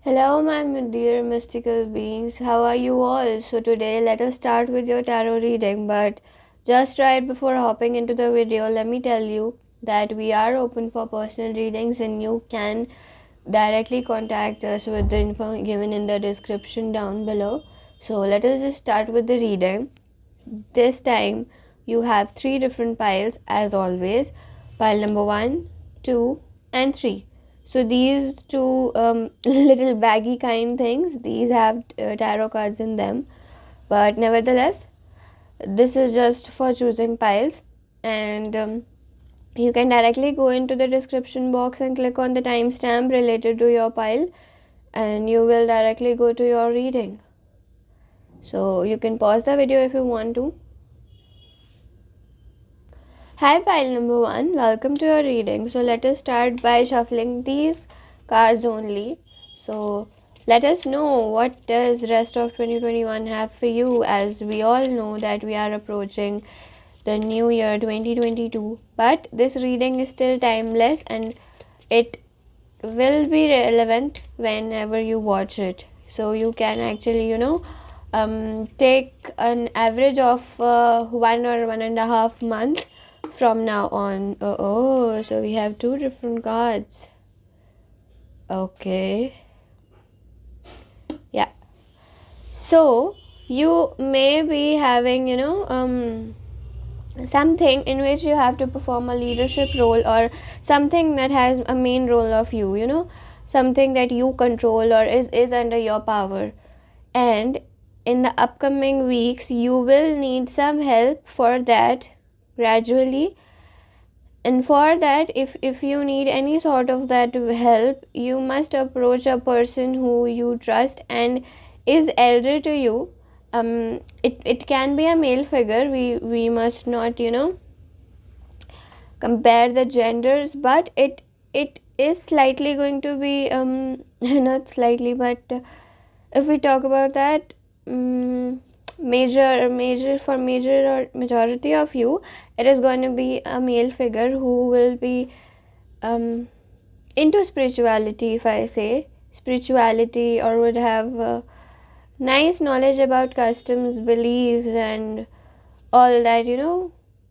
Hello, my dear mystical beings. How are you all? So, today let us start with your tarot reading. But just right before hopping into the video, let me tell you that we are open for personal readings and you can directly contact us with the info given in the description down below. So, let us just start with the reading. This time, you have three different piles as always, pile number 1, 2, and 3. So these two little baggy kind things, these have tarot cards in them, but nevertheless this is just for choosing piles. And you can directly go into the description box and click on the timestamp related to your pile, and you will directly go to your reading. So you can pause the video if you want to. Hi, pile number 1, welcome to your reading. So let us start by shuffling these cards only. So let us know what does rest of 2021 have for you, as we all know that we are approaching the new year 2022. But this reading is still timeless and it will be relevant whenever you watch it. So you can actually, take an average of 1 or 1.5 months from now on. So we have two different cards. Okay. Yeah. So you may be having, something in which you have to perform a leadership role, or something that has a main role of you, something that you control or is under your power. And in the upcoming weeks, you will need some help for that gradually. And for that, if you need any sort of that help, you must approach a person who you trust and is elder to you. It can be a male figure. We must not compare the genders, but it is slightly going to be not slightly, but if we talk about that, major or majority of you, it is going to be a male figure who will be into spirituality, if I say spirituality, or would have nice knowledge about customs, beliefs, and all that,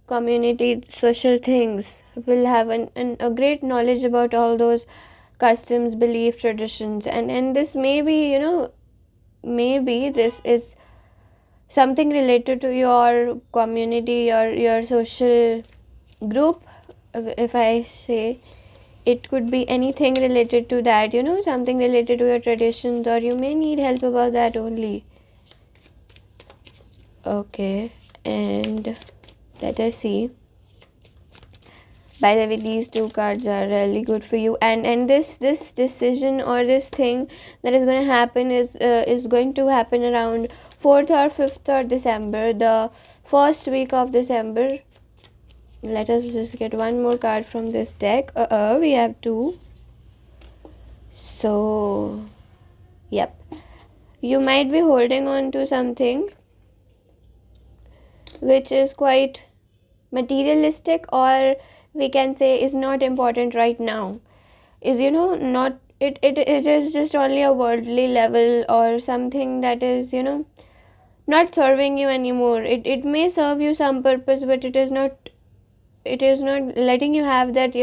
community social things. Will have a great knowledge about all those customs, belief, traditions. And this may be, maybe this is something related to your community or your social group. If I say, it could be anything related to that, something related to your traditions, or you may need help about that only. Okay, and let us see. By the way, these two cards are really good for you, and this decision or this thing that is going to happen is going to happen around 4th or 5th or December, the first week of December. Let us just get one more card from this deck. We have two. So yep, you might be holding on to something which is quite materialistic, or we can say is not important right now. Is not it is just only a worldly level, or something that is not serving you anymore. It may serve you some purpose, but it is not letting you have that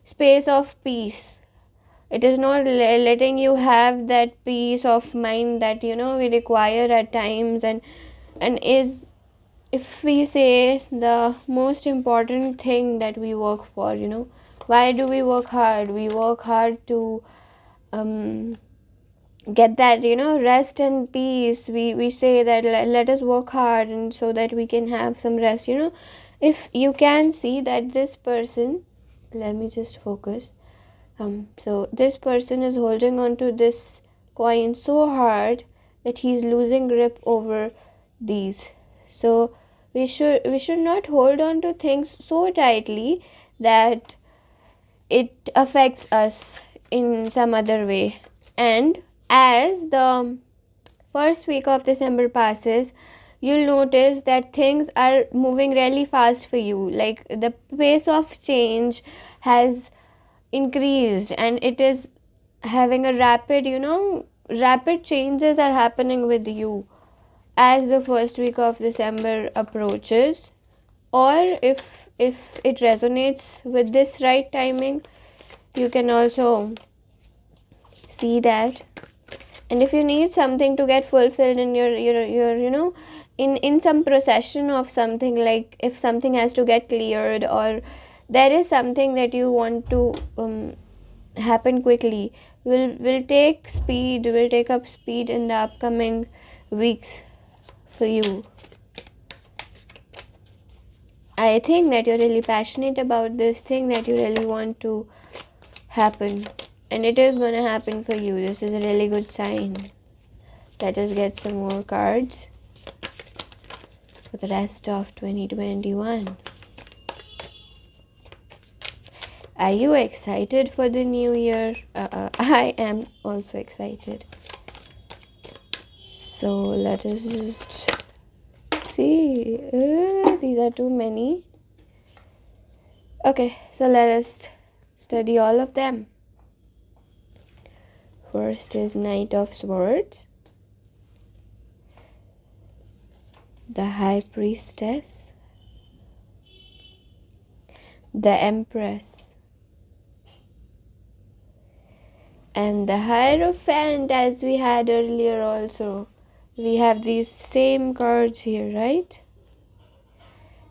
space of peace. It is not letting you have that peace of mind that we require at times, and is, if we say, the most important thing that we work for. Why do we work hard? We work hard to get that rest and peace. We say that let us work hard, and so that we can have some rest. If you can see that this person, let me just focus. So this person is holding on to this coin so hard that he's losing grip over these. So we should not hold on to things so tightly that it affects us in some other way. And as the first week of December passes, you'll notice that things are moving really fast for you. Like, the pace of change has increased, and it is having a rapid changes are happening with you as the first week of December approaches. Or if it resonates with this right timing, you can also see that. And if you need something to get fulfilled in your in some procession of something, like if something has to get cleared, or there is something that you want to happen quickly, will take up speed in the upcoming weeks for you. I think that you're really passionate about this thing that you really want to happen, and it is going to happen for you. This is a really good sign. Let us get some more cards for the rest of 2021. Are you excited for the new year? I am also excited. So let us just see. These are too many. Okay, so let us study all of them. First is Knight of Swords, the High Priestess, the Empress, and the Hierophant, as we had earlier also. We have these same cards here, right?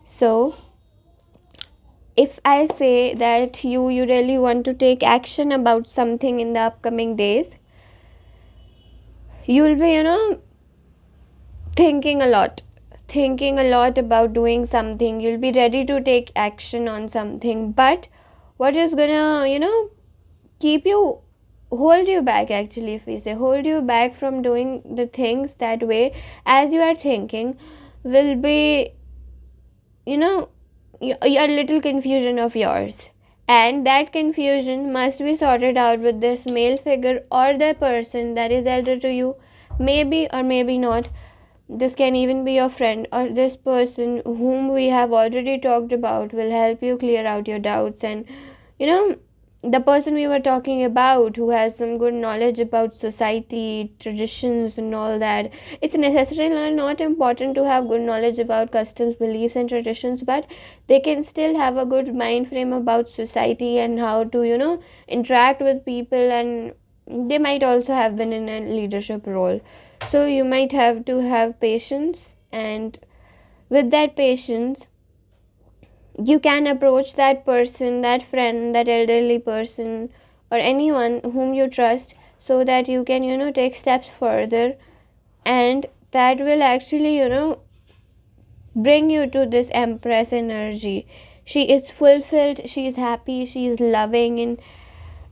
So if I say that you really want to take action about something in the upcoming days, you will be thinking a lot about doing something. You'll be ready to take action on something, but what is gonna keep you hold you back, actually, if we say hold you back from doing the things that way as you are thinking, will be a little confusion of yours. And that confusion must be sorted out with this male figure or the person that is elder to you, maybe or maybe not. This can even be your friend, or this person whom we have already talked about will help you clear out your doubts. And the person we were talking about, who has some good knowledge about society, traditions and all that. It's necessarily not important to have good knowledge about customs, beliefs and traditions, but they can still have a good mind frame about society and how to interact with people, and they might also have been in a leadership role. So you might have to have patience, and with that patience you can approach that person, that friend, that elderly person, or anyone whom you trust, so that you can take steps further, and that will actually bring you to this Empress energy. She is fulfilled, she is happy, she is loving. And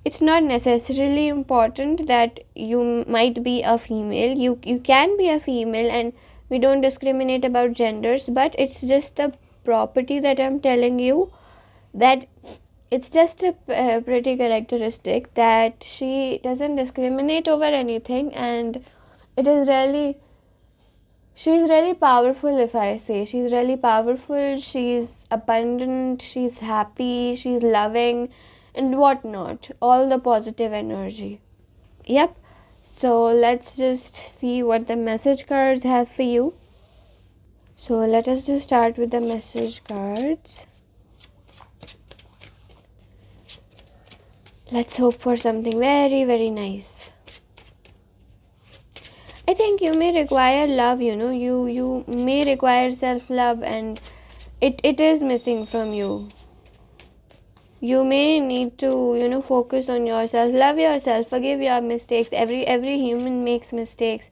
it's not necessarily important that you might be a female. You can be a female, and we don't discriminate about genders, but it's just the property that I'm telling you, that it's just a pretty characteristic that she doesn't discriminate over anything. And it is really she's really powerful. If I say she's really powerful, she's abundant, she's happy, she's loving and whatnot, all the positive energy. Yep. So let's just see what the message cards have for you. So let us just start with the message cards. Let's hope for something very, very nice. I think you may require love, you may require self-love, and it is missing from you. You may need to, focus on yourself, love yourself, forgive your mistakes. Every human makes mistakes,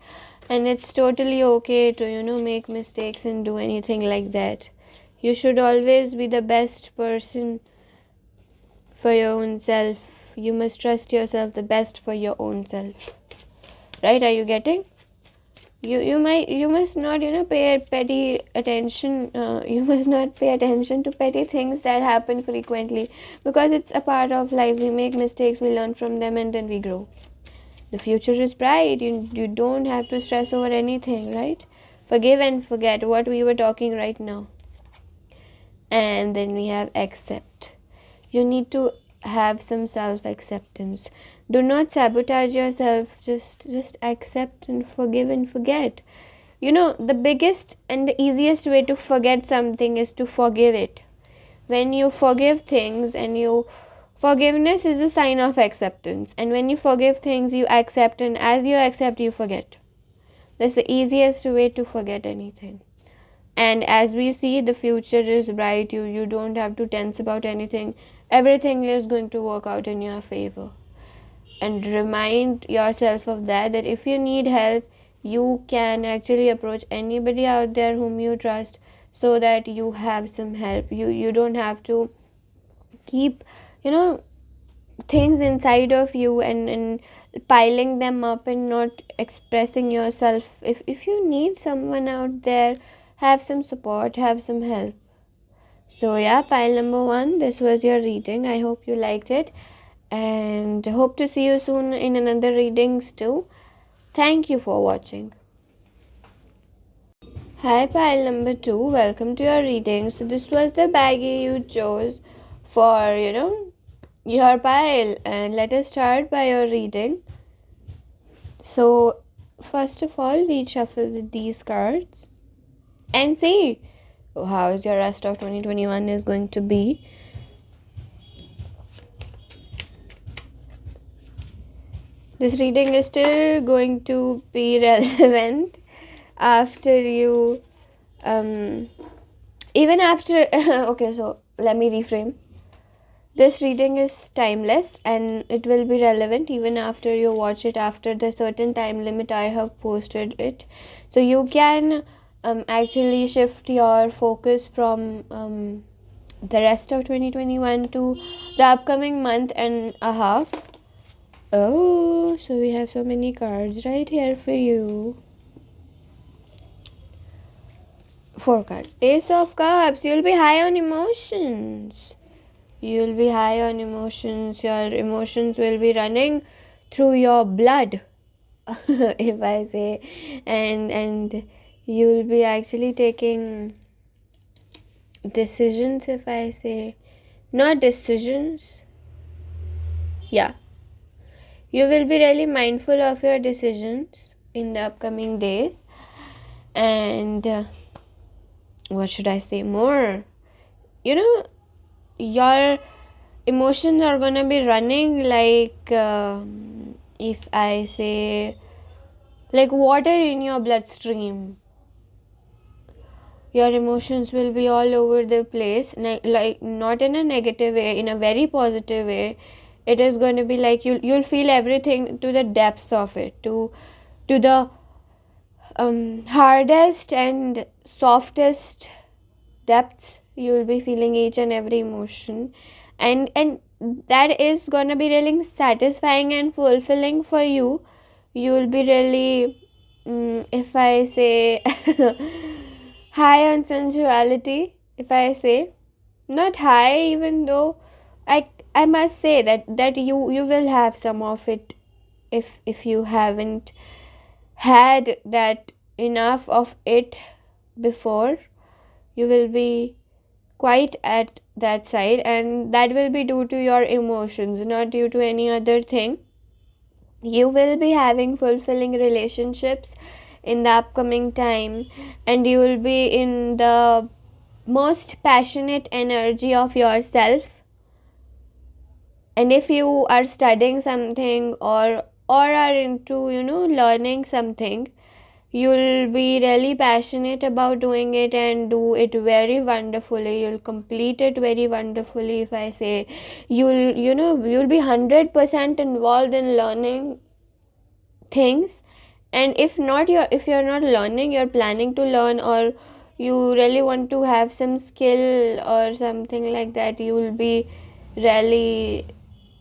and it's totally okay to, make mistakes and do anything like that. You should always be the best person for your own self. You must trust yourself the best for your own self. Right? Are you getting? You must not pay petty attention. You must not pay attention to petty things that happen frequently, because it's a part of life. We make mistakes, we learn from them, and then we grow. The future is bright. You don't have to stress over anything, right? Forgive and forget, what we were talking right now. And then we have accept. You need to have some self-acceptance. Do not sabotage yourself. Just accept and forgive and forget. The biggest and the easiest way to forget something is to forgive it. When you forgive things, and forgiveness is a sign of acceptance, and when you forgive things, you accept, and as you accept, you forget. That's the easiest way to forget anything. And as we see, the future is bright. You don't have to tense about anything. Everything is going to work out in your favor. And remind yourself of that if you need help, you can actually approach anybody out there whom you trust, so that you have some help. You don't have to keep things inside of you, and piling them up and not expressing yourself. If you need someone out there, have some support, have some help. So yeah, pile number 1, this was your reading. I hope you liked it, and hope to see you soon in another readings too. Thank you for watching. Hi, pile number 2, welcome to your reading. So this was the baggie you chose for your pile, and let us start by your reading. So first of all, we shuffle with these cards and see how is your rest of 2021 is going to be. This reading is still going to be relevant after you even after okay, so let me reframe. This reading is timeless, and it will be relevant even after you watch it after the certain time limit I have posted it. So you can actually shift your focus from the rest of 2021 to the upcoming month and a half. Oh, so we have so many cards right here for you. 4 cards. Ace of Cups. You'll be high on emotions. You'll be high on emotions. Your emotions will be running through your blood, if I say. And you'll be actually taking decisions, if I say. Not decisions. Yeah. You will be really mindful of your decisions in the upcoming days. And what should I say more? Your emotions are gonna be running like if I say, like water in your bloodstream. Your emotions will be all over the place, like not in a negative way, in a very positive way. It is going to be like you'll feel everything to the depths of it, to the hardest and softest depths. You will be feeling each and every emotion, and that is gonna be really satisfying and fulfilling for you. You will be really if I say high on sensuality, if I say. Not high, even though I must say that you will have some of it. If you haven't had that enough of it before, you will be quite at that side, and that will be due to your emotions, not due to any other thing. You will be having fulfilling relationships in the upcoming time, and you will be in the most passionate energy of yourself. And if you are studying something or are into learning something, you'll be really passionate about doing it and do it very wonderfully. You'll complete it very wonderfully, if I say. You'll be 100% involved in learning things. And if you're not learning, you're planning to learn, or you really want to have some skill or something like that, you will be really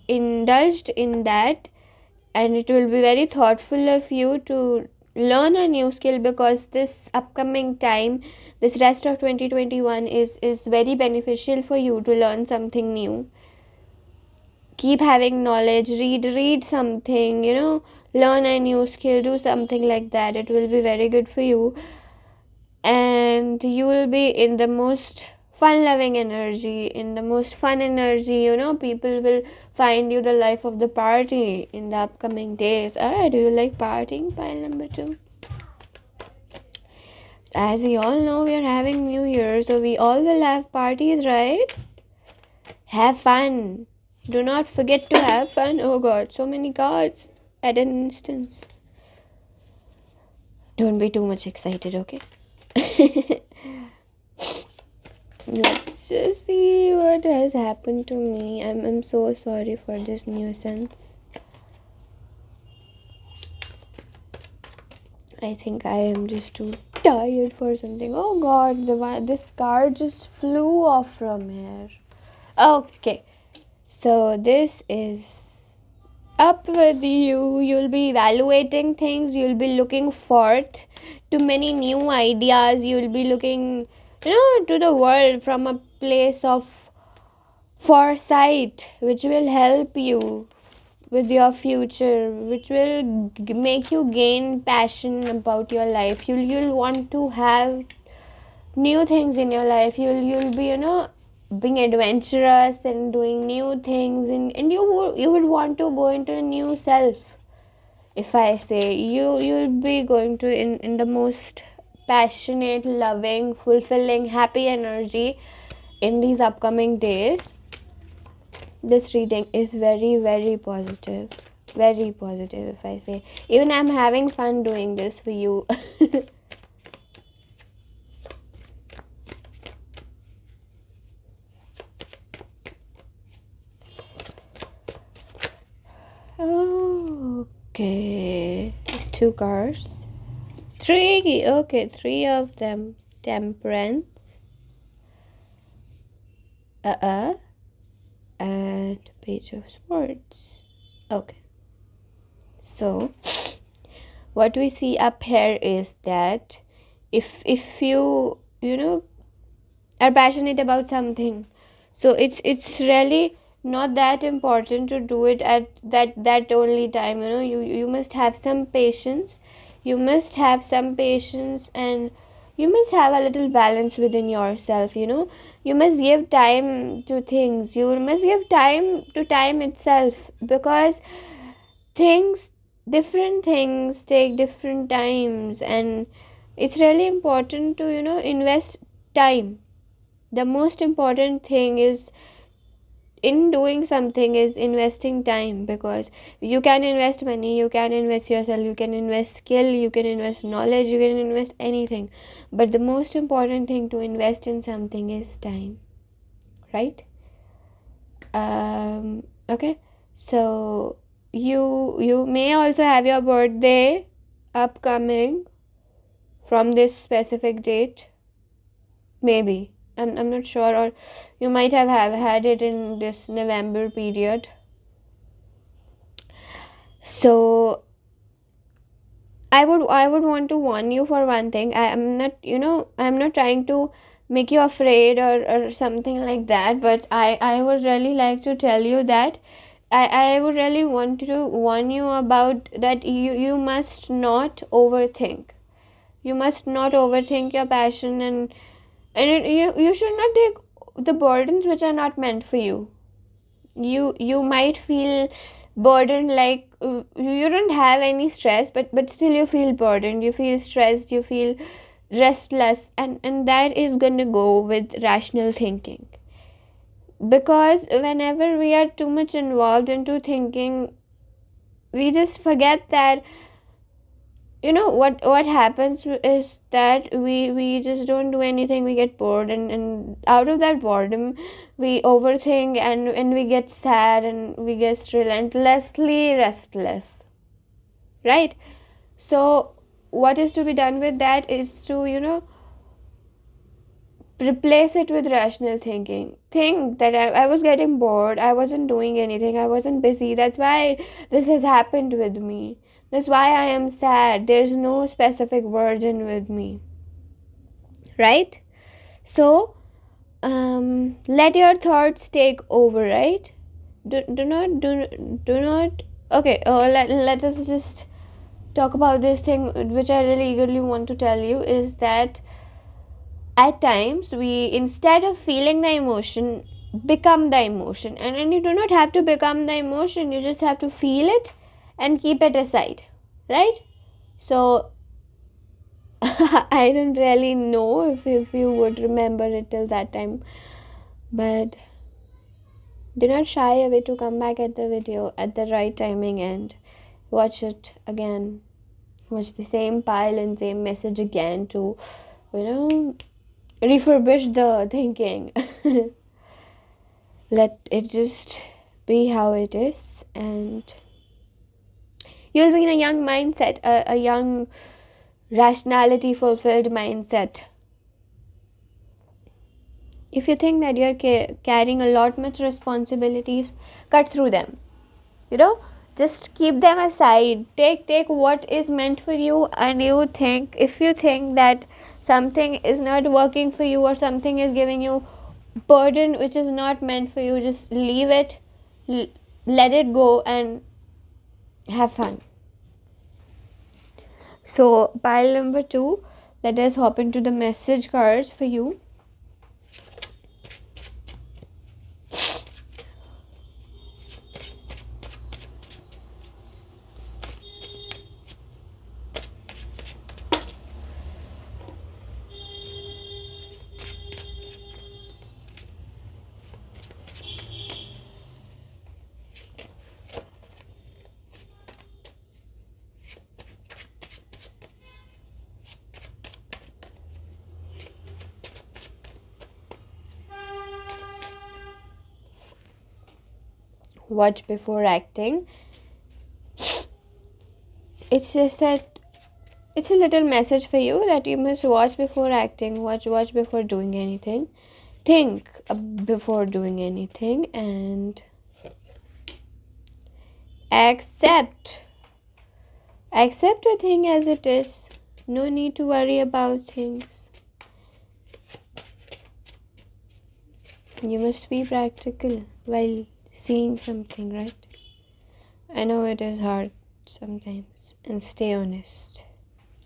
indulged in that. And it will be very thoughtful of you to learn a new skill, because this upcoming time, this rest of 2021 is very beneficial for you to learn something new. Keep having knowledge, read something, learn a new skill, do something like that. It will be very good for you, and you will be in the most fun loving energy, in the most fun energy. People will find you the life of the party in the upcoming days. Do you like partying? Pile number two. As we all know, we are having New Year, so we all will have parties, right? Have fun. Do not forget to have fun. Oh god, so many cards at an instance. Don't be too much excited, okay? Let's just see what has happened to me. I'm so sorry for this nuisance. I think I am just too tired for something. Oh god, this card just flew off from here. Okay, so this is up with you. You'll be evaluating things. You'll be looking forth to many new ideas. You'll be looking, to the world from a place of foresight, which will help you with your future, which will make you gain passion about your life. You'll want to have new things in your life. You'll be, being adventurous and doing new things, and you would want to go into a new self. If I say you'll be going to in the most passionate, loving, fulfilling, happy energy in these upcoming days. This reading is very, very positive. Very positive, if I say. Even I'm having fun doing this for you. Okay. 2 cards. 3. Okay, 3 of them. Temperance. And Page of Swords. Okay. So, what we see up here is that if you are passionate about something, so it's really not that important to do it at that only time. You must have some patience. And you must have a little balance within yourself. You must give time to things. You must give time to time itself, because different things take different times, and it's really important to invest time. The most important thing is in doing something is investing time, because you can invest money, you can invest yourself, you can invest skill, you can invest knowledge, you can invest anything, but the most important thing to invest in something is time, right? Okay, so you may also have your birthday upcoming from this specific date, maybe. I'm not sure, or you might have had it in this November period. So I would want to warn you for one thing. I'm not trying to make you afraid or something like that, but I would really like to tell you that I would really want to warn you about that. You must not overthink. You must not overthink your passion, and you should not take the burdens which are not meant for you. You might feel burdened, like you don't have any stress, but still you feel burdened, you feel stressed, you feel restless, and that is going to go with rational thinking. Because whenever we are too much involved into thinking, we just forget that what happens is that we just don't do anything. We get bored, and out of that boredom we overthink, and we get sad, and we get relentlessly restless, right? So what is to be done with that is to replace it with rational thinking. Think that I was getting bored, I wasn't doing anything, I wasn't busy, that's why this has happened with me, that's why I am sad, there's no specific virgin with me, right? So let your thoughts take over, right? Do not okay. Let us just talk about this thing which I really eagerly want to tell you, is that At times we, instead of feeling the emotion, become the emotion. And you do not have to become the emotion, you just have to feel it and keep it aside, right? So I don't really know if you would remember it till that time, but do not shy away to come back at the video at the right timing and watch it again. Watch the same pile and same message again to, you know, refurbish the thinking. Let it just be how it is, and you'll be in a young mindset, a young rationality fulfilled mindset. If you think that you're carrying a lot much responsibilities, cut through them. Just keep them aside. Take what is meant for you, and if you think that something is not working for you or something is giving you burden which is not meant for you, just leave it, let it go, and have fun. So pile number 2, let us hop into the message cards for you. Watch before acting. It's just that it's a little message for you that you must watch before acting. Watch before doing anything. Think before doing anything, and accept a thing as it is. No need to worry about things. You must be practical while seeing something, right? I know it is hard sometimes, and stay honest.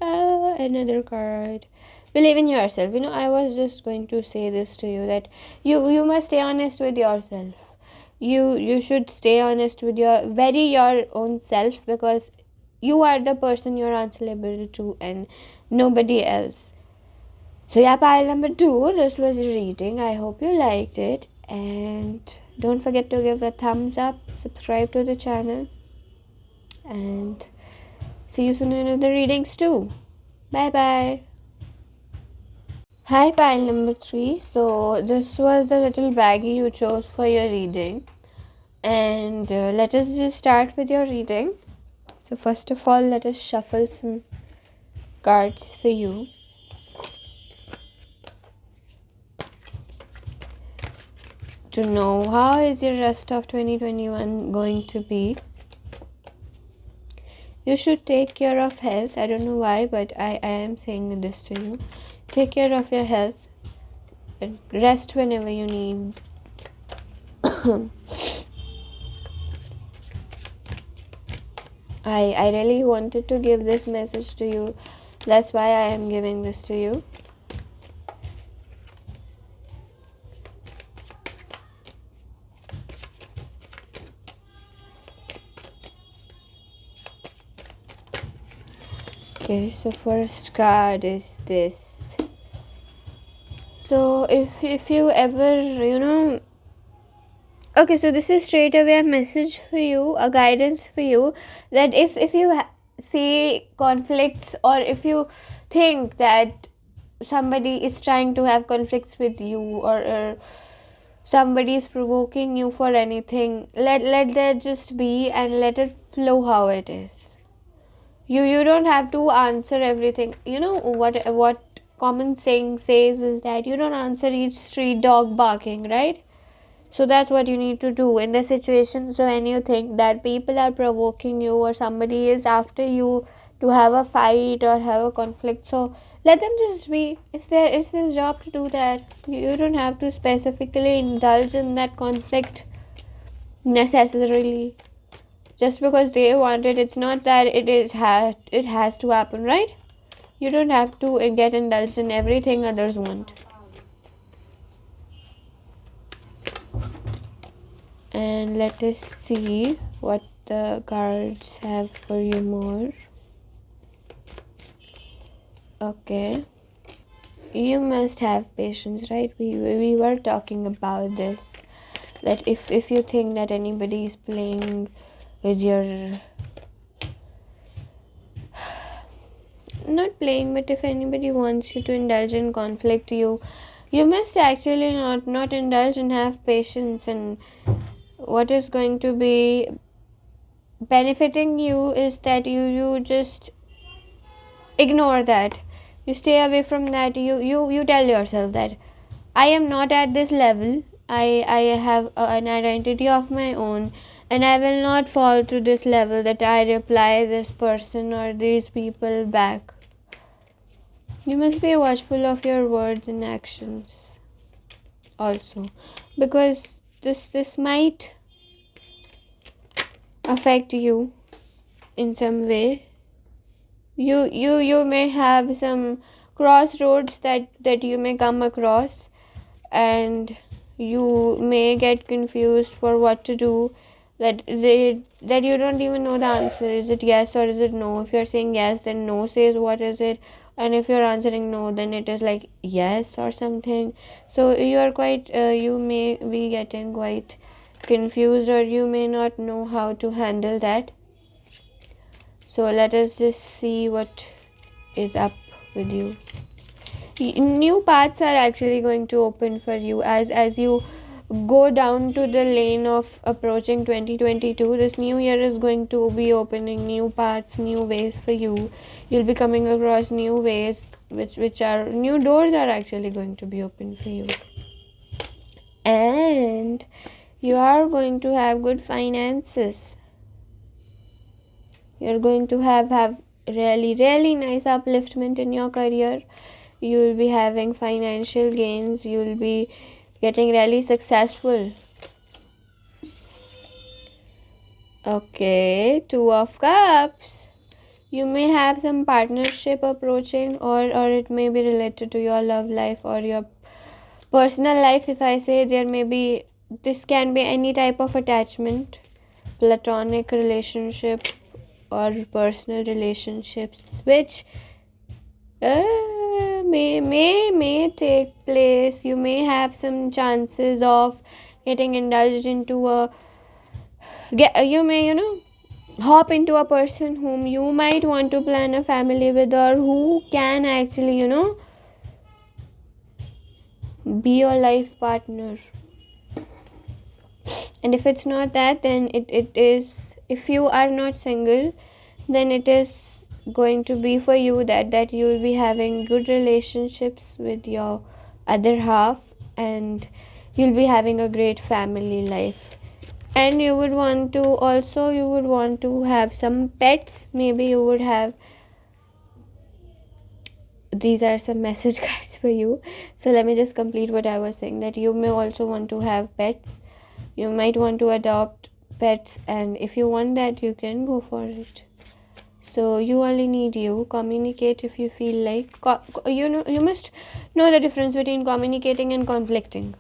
Another card. Believe in yourself. I was just going to say this to you, that you must stay honest with yourself. You should stay honest with your own self, because you are the person you're answerable to and nobody else. So yeah, pile number 2, this was reading. I hope you liked it, and don't forget to give a thumbs up, subscribe to the channel, and see you soon in other readings too. Bye bye. Hi, pile number 3. So this was the little baggie you chose for your reading, and let us just start with your reading. So first of all, let us shuffle some cards for you. To know how is your rest of 2021 going to be. You should take care of health. I don't know why, but I am saying this to you. Take care of your health. Rest whenever you need. I really wanted to give this message to you. That's why I am giving this to you. Okay, so first card is this. So if you ever, okay, so this is straight away a message for you, a guidance for you, that if you see conflicts, or if you think that somebody is trying to have conflicts with you, or somebody is provoking you for anything, let that just be and let it flow how it is. You don't have to answer everything. What common saying says is that you don't answer each street dog barking, right? So that's what you need to do in the situations when you think that people are provoking you or somebody is after you to have a fight or have a conflict. So let them just be. It's their job to do that. You don't have to specifically indulge in that conflict necessarily. Just because they want it, it's not that it has to happen, right? You don't have to get indulged in everything others want. And let us see what the cards have for you more. Okay. You must have patience, right? We were talking about this. That if you think that anybody is playing with your, not playing, but if anybody wants you to indulge in conflict, you must actually not indulge and have patience. And what is going to be benefiting you is that you just ignore that. You stay away from that. You tell yourself that I am not at this level. I have an identity of my own, and I will not fall to this level that I reply this person or these people back. You must be watchful of your words and actions also, because this might affect you in some way. You may have some crossroads that you may come across, and you may get confused for what to do, that you don't even know the answer. Is it yes or is it no? If you're saying yes, then no says what is it, and if you're answering no, then it is like yes or something. So you are quite you may be getting quite confused, or you may not know how to handle that. So let us just see what is up with you. New paths are actually going to open for you as you go down to the lane of approaching 2022. This new year is going to be opening new paths, new ways for you. You'll be coming across new ways, which are new doors are actually going to be open for you. And you are going to have good finances. You're going to have really nice upliftment in your career. You will be having financial gains. You will be getting really successful. Okay, Two of Cups. You may have some partnership approaching, or it may be related to your love life or your personal life. If I say there may be, this can be any type of attachment, platonic relationship or personal relationships, which may take place. You may have some chances of getting indulged into you may hop into a person whom you might want to plan a family with, or who can actually be your life partner. And if it's not that, then it is, if you are not single, then it is going to be for you that you will be having good relationships with your other half, and you'll be having a great family life. And you would want to have some pets. Maybe you would have, these are some message cards for you. So let me just complete what I was saying, that you may also want to have pets. You might want to adopt pets, and if you want that, you can go for it. So you only need you communicate if you feel like you must know the difference between communicating and conflicting.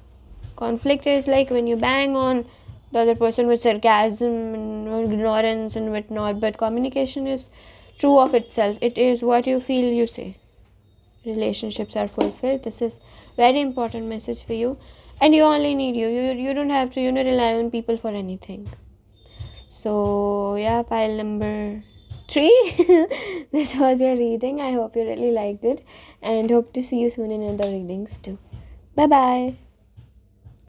Conflict is like when you bang on the other person with sarcasm and ignorance and whatnot, but communication is true of itself. It is what you feel, you say. Relationships are fulfilled. This is very important message for you, and you only need you don't have to rely on people for anything. So yeah, pile number 3. This was your reading. I hope you really liked it, and hope to see you soon in other readings too. Bye bye.